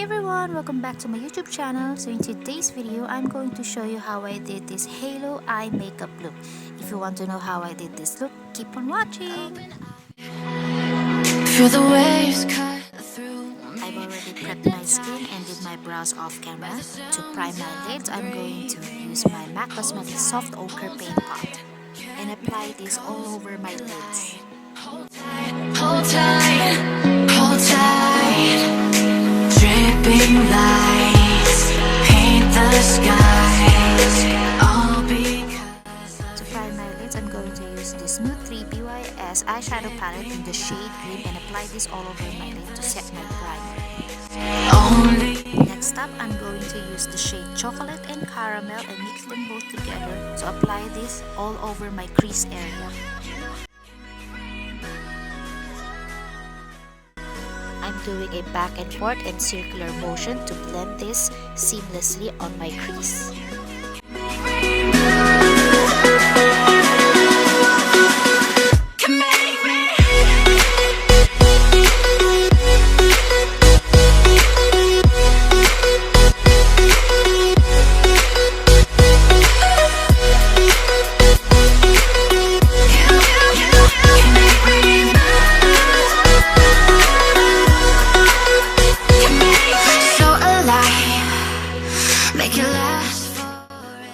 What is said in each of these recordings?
everyone, welcome back to my YouTube channel. So in today's video, I'm going to show you how I did this halo eye makeup look. If you want to know how I did this look, keep on watching. Feel the waves cut through. I've already prepped my skin and did my brows off camera. To prime my lids, I'm going to use my MAC Cosmetics Soft Ochre Paint Pot and apply this all over my lids. Hold tight, hold tight, hold tight. Dripping lights paint the skies. All because to prime my lids, I'm going to use this Smooth 3 BYS eyeshadow palette in the shade green and apply this all over my lid to set my primer. Next up, I'm going to use the shade Chocolate and Caramel and mix them both together to apply this all over my crease area. I'm doing a back and forth and circular motion to blend this seamlessly on my crease.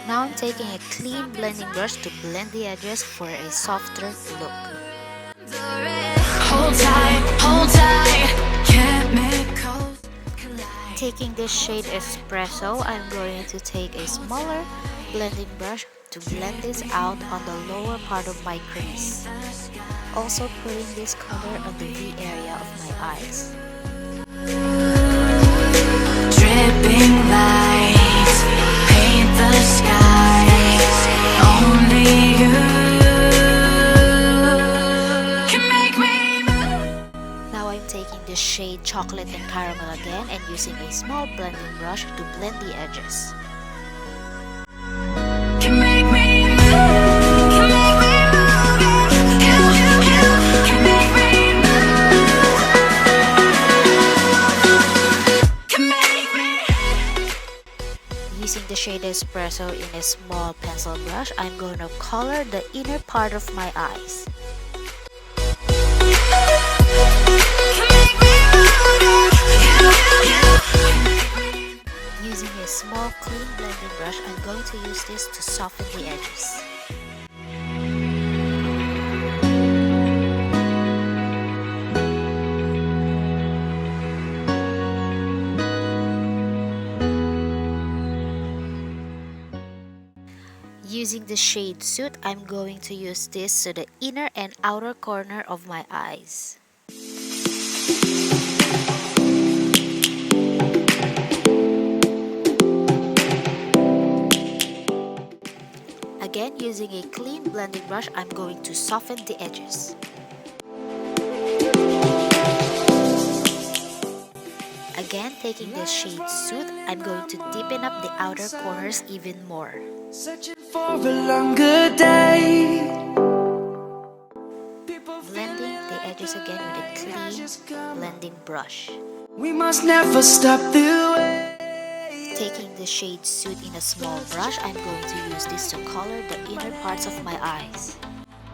Now I'm taking a clean blending brush to blend the edges for a softer look. hold tight, chemicals collide. Taking this shade Espresso, I'm going to take a smaller blending brush to blend this out on the lower part of my crease. Also putting this color on the V area of my eyes. Dripping lights paint the skies. Only you can make me move. Now I'm taking the shade Chocolate and Caramel again and using a small blending brush to blend the edges. Can make me move. Can make me move. You can make me move. Can make me. Using the shade Espresso in a small pencil brush, I'm going to color the inner part of my eyes. Using a small clean blending brush, I'm going to use this to soften the edges. Using the shade Soot, I'm going to use this to the inner and outer corner of my eyes. Again, using a clean blending brush, I'm going to soften the edges. Again, taking the shade Soot, I'm going to deepen up the outer corners even more. Searching for a longer day. Blending the edges again with a clean blending brush. We must never stop the way. Taking the shade Soot in a small brush, I'm going to use this to color the inner parts of my eyes.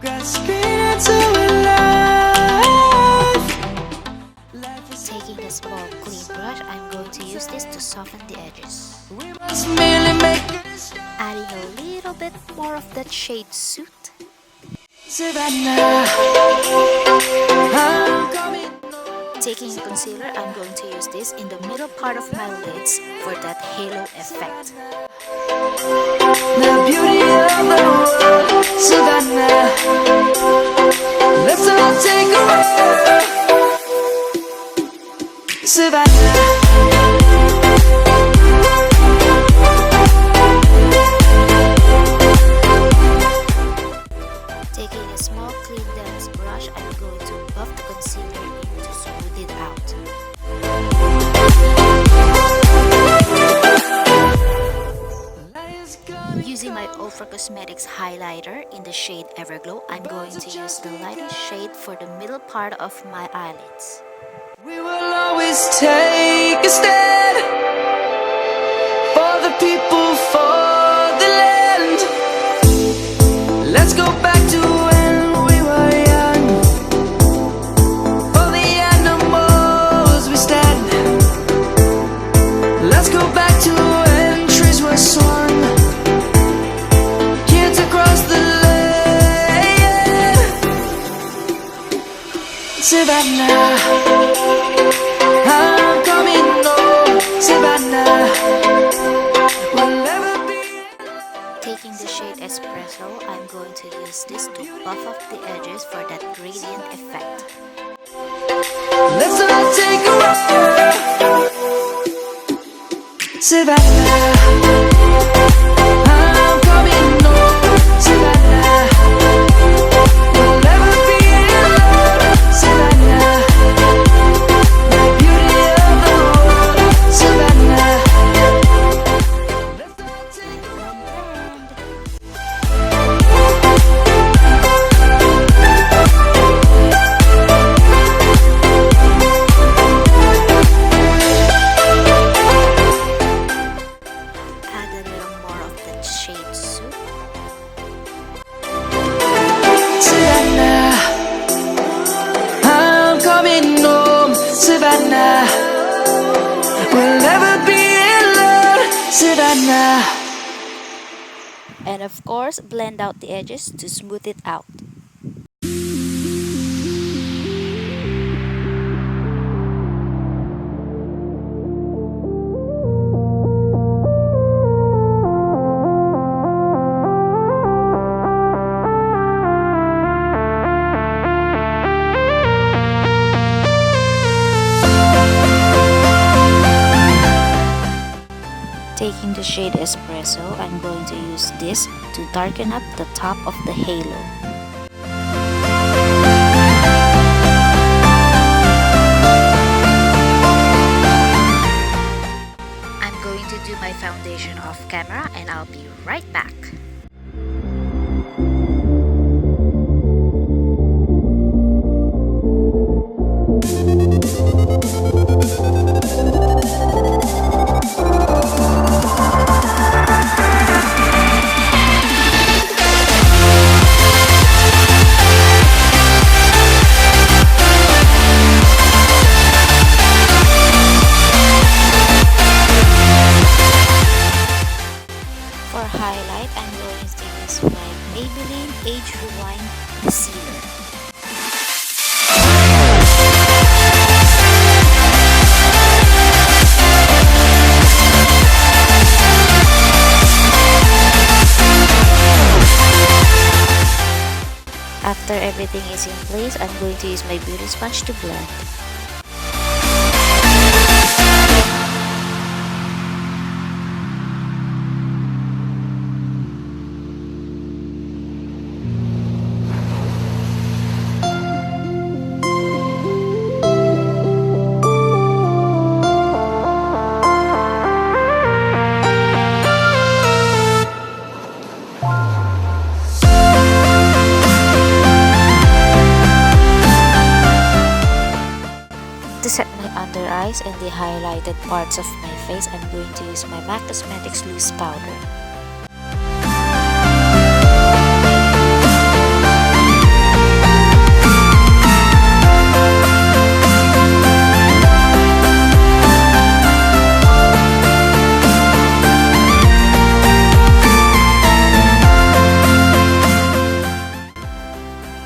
Grasping into a life. Taking a small clean brush, I'm going to use this to soften the edges. We must merely make a start. Adding a little bit more of that shade Soot. Savannah, I'm coming. Taking a concealer, I'm going to use this in the middle part of my lids for that halo effect. The beauty of the world, Savannah. Let's all take a ride. Savannah. Taking a small clean dense brush, I'm going to buff the concealer in to smooth it out. Using my Ultra Cosmetics highlighter in the shade Everglow, I'm going to use the lightest shade for the middle part of my eyelids. We will always take a step. use this to buff up the edges for that gradient effect. Let's all take a walk. Savannah, I'm coming home. Savannah, we'll never be alone. Savannah, the beauty of the world. Savannah, let's all take a walk. Add a little more of the shade soup. Savannah, I'm coming home. Savannah, we'll never be alone. Savannah. And of course, blend out the edges to smooth it out. Taking the shade Espresso, I'm going to use this to darken up the top of the halo. I'm going to do my foundation off camera and I'll be right back. For highlight, I'm going to use my Maybelline Age Rewind Concealer. After everything is in place, I'm going to use my beauty sponge to blend. To set my under eyes and the highlighted parts of my face, I'm going to use my MAC Cosmetics loose powder.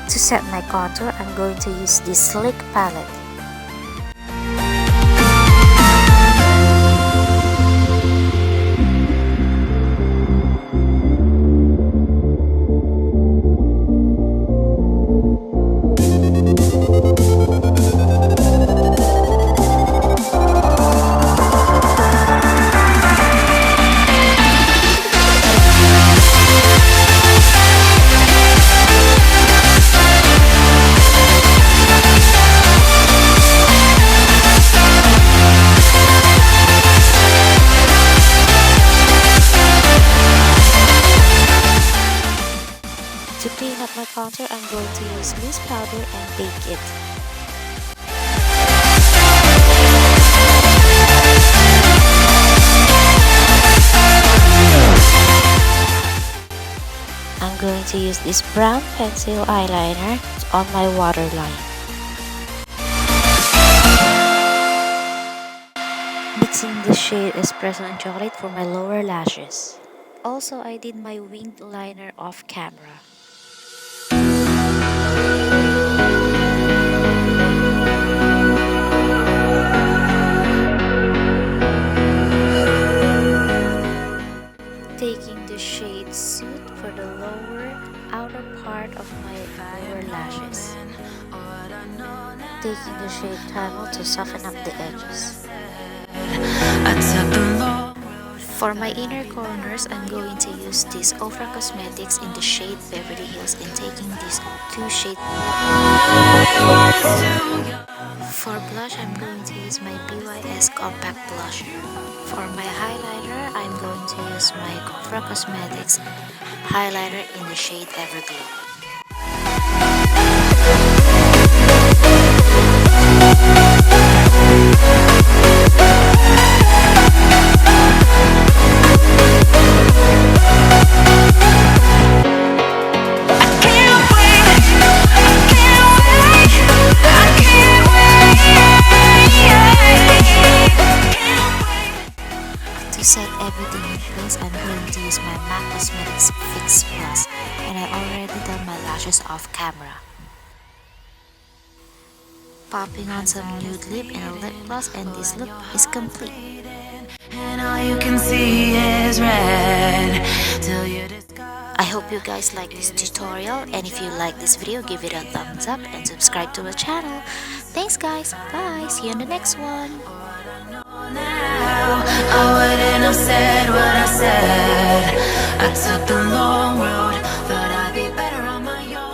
To set my contour, I'm going to use this Slick palette. To clean up my contour, I'm going to use loose powder and bake it. I'm going to use this brown pencil eyeliner on my waterline. Mixing the shade Espresso and Chocolate for my lower lashes. Also, I did my winged liner off camera. Taking the shade Suit for the lower outer part timer to soften up the edges. I took the long For my inner corners, I'm going to use this Ofra Cosmetics in the shade Beverly Hills and taking these two shades. For blush, I'm going to use my BYS Compact Blush. For my highlighter, I'm going to use my Ofra Cosmetics highlighter in the shade Everglow. To set everything in place, I'm going to use my MAC Cosmetics Fix Plus, and I already done my lashes off camera. Popping on some nude lip and a lip gloss, and this look is complete. and all you can see is red till you discover. I hope you guys like this tutorial, and if you like this video, give it a thumbs up and subscribe to our channel. Thanks guys, bye, see you on the next one. Now I wouldn't have said what I said. I took the long road, thought I'd be better on my own.